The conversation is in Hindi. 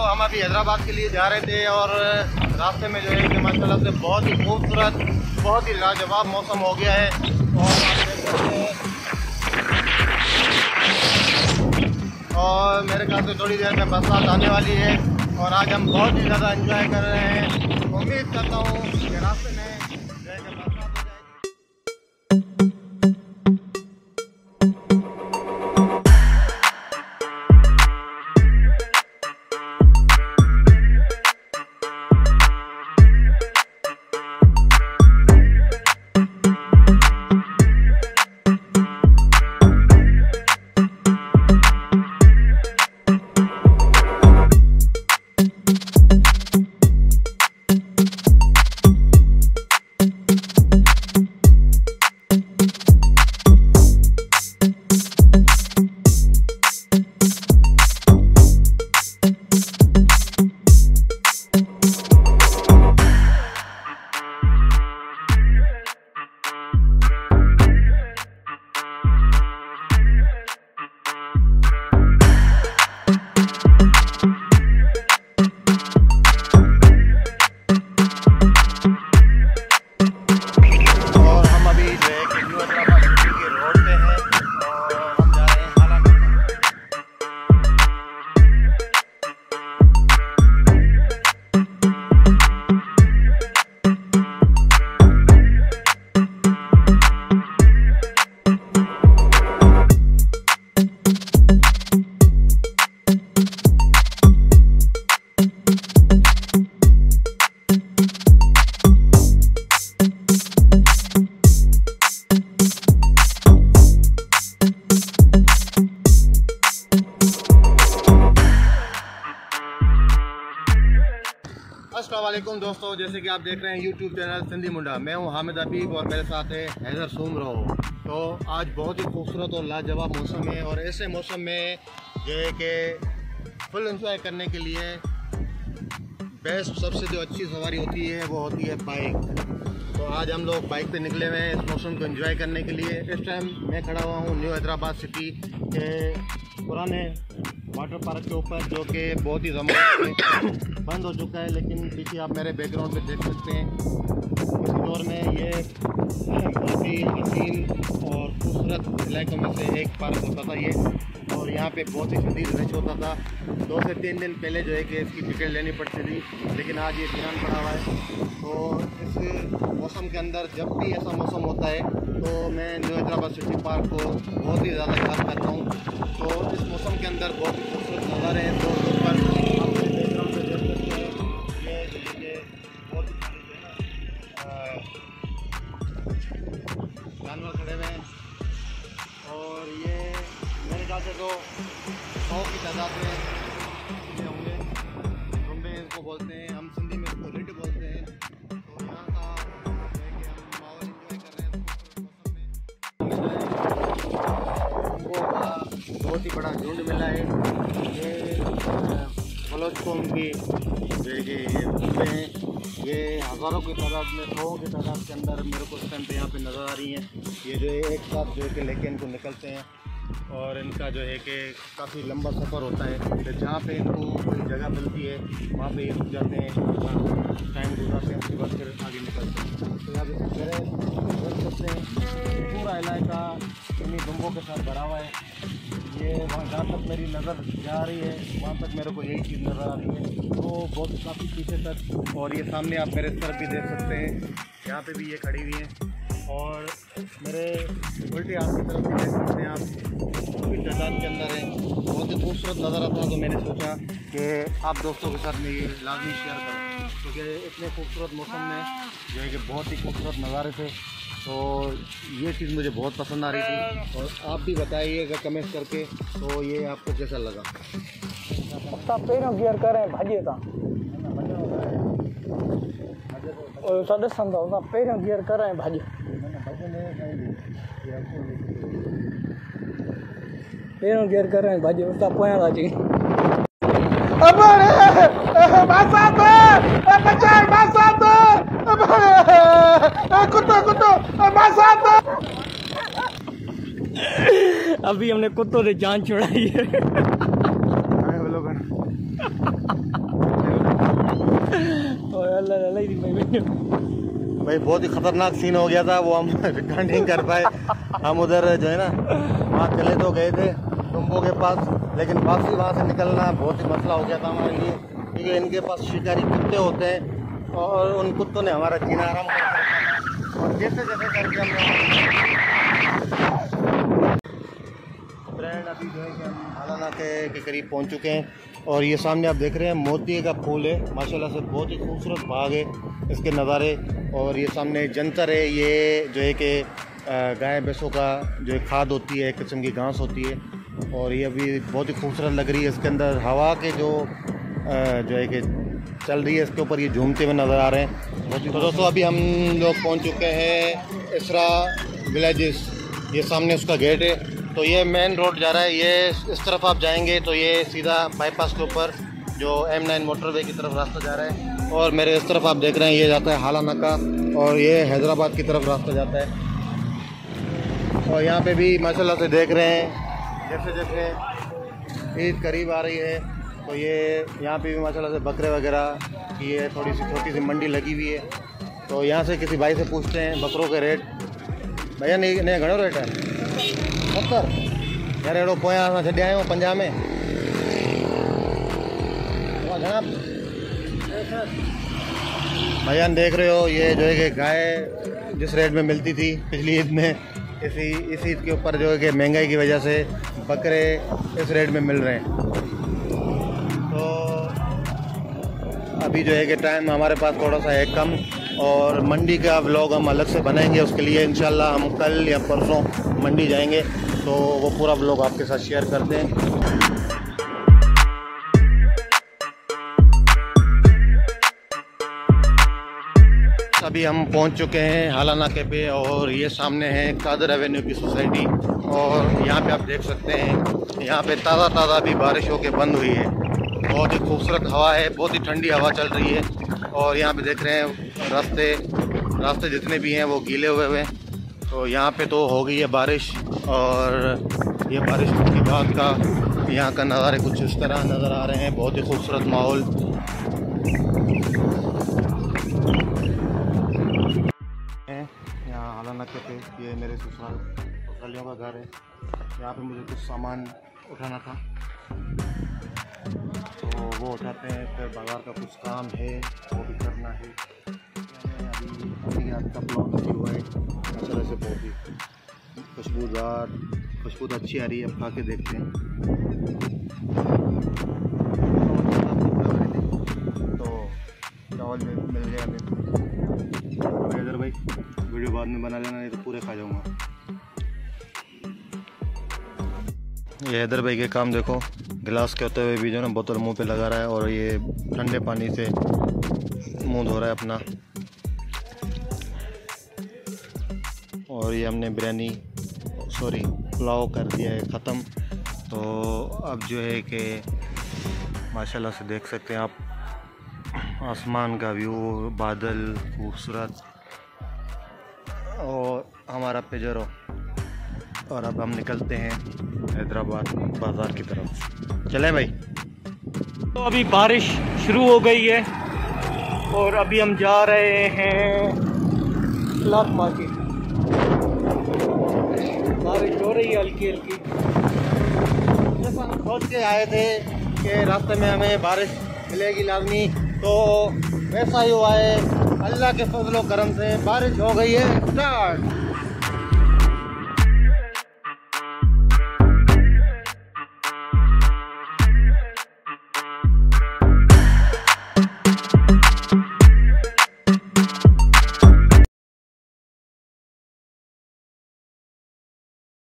हम अभी हैदराबाद के लिए जा रहे थे और रास्ते में जो है कि माशाल्लाह से बहुत ही खूबसूरत, बहुत ही लाजवाब मौसम हो गया है। और मेरे ख्याल से थोड़ी देर में बरसात आने वाली है और आज हम बहुत ही ज़्यादा एंजॉय कर रहे हैं। उम्मीद करता हूँ कि रास्ते में अस्सलाम वालेकुम दोस्तों, जैसे कि आप देख रहे हैं यूट्यूब चैनल सिंधी मुंडा। मैं हूं हामिद हबीब और मेरे साथ है हैदर सोमरो। तो आज बहुत ही खूबसूरत और लाजवाब मौसम है और ऐसे मौसम में जो है कि फुल एंजॉय करने के लिए बेस्ट सबसे जो अच्छी सवारी होती है वो होती है बाइक। तो आज हम लोग बाइक पे निकले हुए हैं इस मौसम को एंजॉय करने के लिए। इस टाइम मैं खड़ा हुआ हूँ न्यू हैदराबाद सिटी के पुराने वाटर पार्क के ऊपर, जो कि बहुत ही ज़माने बंद हो चुका है, लेकिन पीछे आप मेरे बैकग्राउंड में देख सकते हैं इस दौर में ये बहुत ही हसीन और खूबसूरत इलाकों में से एक पार्क होता था ये। और यहाँ पे बहुत ही शदीद रश होता था। 2 से 3 दिन पहले जो है कि इसकी टिकट लेनी पड़ती थी, लेकिन आज ये ध्यान पड़ा हुआ है। तो इस मौसम के अंदर जब भी ऐसा मौसम होता है तो मैं न्यू हैदराबाद सिटी पार्क को बहुत ही ज़्यादा याद करता हूँ। तो इस मौसम के अंदर बहुत ही खूबसूरत नज़ारे हैं। तो पर बैकग्राउंड में देख सकते हैं ये बहुत जानवर खड़े हुए हैं और ये मेरे ख्याल से तो 100 की तादाद में ये होंगे। रुम्बे इसको बोलते हैं, हम सिंधी में इसको रिट बोलते हैं। तो यहाँ का जो है कि हम माहौल इंजॉय कर रहे हैं उनको बहुत ही बड़ा झुंड मिला है। ये बलोच कौम की जो है कि ये रुम्बे हैं, ये हज़ारों की तादाद में, 100 की तादाद के अंदर मेरे को इस टाइम पे यहाँ पे नज़र आ रही हैं। ये जो है एक साथ जो है कि लेके इनको निकलते हैं और इनका जो है कि काफ़ी लंबा सफ़र होता है। तो जहाँ पे इनको कोई जगह मिलती है वहाँ पे ये रुक जाते हैं, टाइम गुजारते हैं, उसके बाद फिर आगे निकलते हैं। तो यहाँ पे मेरे देख सकते हैं पूरा इलाका इन्हीं बम्बों के साथ भरा हुआ है। ये वहाँ जहाँ तक मेरी नज़र जा रही है वहाँ तक मेरे को यही चीज़ नज़र आ रही है। तो बहुत काफ़ी पीछे तक, और ये सामने आप मेरे तरफ भी देख सकते हैं, यहाँ पे भी ये खड़ी हुई हैं और मेरे उल्टे हाथ की तरफ भी देख सकते हैं आप, काफ़ी तादाद के अंदर है। बहुत ही खूबसूरत नज़ारा था। तो मैंने सोचा कि आप दोस्तों के साथ में ये लाजमी शेयर करूँ, क्योंकि इतने खूबसूरत मौसम में जो है कि बहुत ही खूबसूरत नज़ारे थे। तो ये चीज़ मुझे बहुत पसंद आ रही थी और आप भी बताइएगा कमेंट करके तो ये आपको कैसा लगा। पैरों गियर करें भाॼे था साढ़े संद पैरों गियर करें भाॼ पैरों गियर करें भाॼ उतां पोयां था अची कुतो कुतो अभी हमने कुत्तों से जान छुड़ाई है। भाई बहुत ही खतरनाक सीन हो गया था, वो हम रिटर्न नहीं कर पाए। हम उधर जो है ना वहाँ चले तो गए थे टुम्बो के पास, लेकिन वापसी वहाँ से निकलना बहुत ही मसला हो गया था हमारे लिए, क्योंकि इनके पास शिकारी कुत्ते होते हैं और उन कुत्तों ने हमारा जीना आराम कर दिया। और जैसे जैसे करके हम फ्रेंड अभी जो है कि हम हालाना के करीब पहुंच चुके हैं। और ये सामने आप देख रहे हैं मोती का फूल है, माशाल्लाह से बहुत ही खूबसूरत बाग है इसके नज़ारे। और ये सामने जंतर है, ये जो है कि गाय भैंसों का जो है खाद होती है, एक किस्म की घास होती है। और ये अभी बहुत ही खूबसूरत लग रही है, इसके अंदर हवा के जो है कि चल रही है, इसके ऊपर ये झूमते हुए नज़र आ रहे हैं। तो दोस्तों अभी हम लोग पहुँच चुके हैं इसरा विलेजेस, ये सामने उसका गेट है। तो ये मेन रोड जा रहा है, ये इस तरफ आप जाएंगे तो ये सीधा बाईपास के ऊपर जो M9 मोटरवे की तरफ रास्ता जा रहा है। और मेरे इस तरफ आप देख रहे हैं ये जाता है हालाना का, और ये हैदराबाद की तरफ रास्ता जाता है। और यहाँ पे भी माशाल्लाह से देख रहे हैं जैसे जैसे ईद करीब आ रही है तो ये यहाँ पे भी माशाल्लाह से बकरे वगैरह की ये थोड़ी सी छोटी सी मंडी लगी हुई है। तो यहाँ से किसी भाई से पूछते हैं बकरों के रेट। भैया नहीं घणो रेट है 70 यार, एड़ो पोयां असां छॾे आया आहियूं 50 में। घणा भैया देख रहे हो, ये जो है कि गाय जिस रेट में मिलती थी पिछली ईद में, इस ईद के ऊपर जो है कि महंगाई की वजह से बकरे इस रेट में मिल रहे हैं। तो अभी जो है कि टाइम हमारे पास थोड़ा सा है कम, और मंडी का व्लॉग हम अलग से बनाएंगे। उसके लिए इंशाल्लाह हम कल या परसों मंडी जाएंगे, तो वो पूरा व्लॉग आपके साथ शेयर करते हैं। अभी हम पहुंच चुके हैं हालाना के पे, और ये सामने है कादर एवेन्यू की सोसाइटी। और यहाँ पे आप देख सकते हैं यहाँ पे ताज़ा अभी बारिश होके बंद हुई है। बहुत ही खूबसूरत हवा है, बहुत ही ठंडी हवा चल रही है। और यहाँ पे देख रहे हैं रास्ते जितने भी हैं वो गीले हुए हैं। तो यहाँ पे तो हो गई है बारिश, और ये बारिश के बाद का यहाँ का नज़ारे कुछ इस तरह नज़र आ रहे हैं। बहुत ही खूबसूरत माहौल है यहाँ हालाना के पे। ये मेरे ससुरालियों का घर है, यहाँ पे मुझे कुछ सामान उठाना था तो वो उठाते हैं, फिर बाजार का कुछ काम है वो भी करना है। अभी यहाँ का प्लॉट लगी हुआ है माशाल्लाह से, बहुत ही खुशबू अच्छी आ रही है। अब खा के देखते हैं। तो चावल मिल गया हमें। इधर भाई वीडियो बाद में बना लेना, नहीं तो पूरे खा जाऊँगा। ये हैदर भाई के काम देखो, गिलास के होते हुए भी जो ना बोतल मुंह पे लगा रहा है, और ये ठंडे पानी से मुंह धो रहा है अपना। और ये हमने पुलाव कर दिया है ख़त्म। तो अब जो है कि माशाल्लाह से देख सकते हैं आप आसमान का व्यू, बादल खूबसूरत, और हमारा पेजरो। और अब हम निकलते हैं हैदराबाद बाज़ार की तरफ। चलें भाई। तो अभी बारिश शुरू हो गई है और अभी हम जा रहे हैं क्लॉथ मार्केट। बारिश हो रही है हल्की हल्की। जैसा हम सोच के आए थे कि रास्ते में हमें बारिश मिलेगी लाजमी, तो वैसा ही हुआ है। अल्लाह के फजलो करम से बारिश हो गई है स्टार्ट।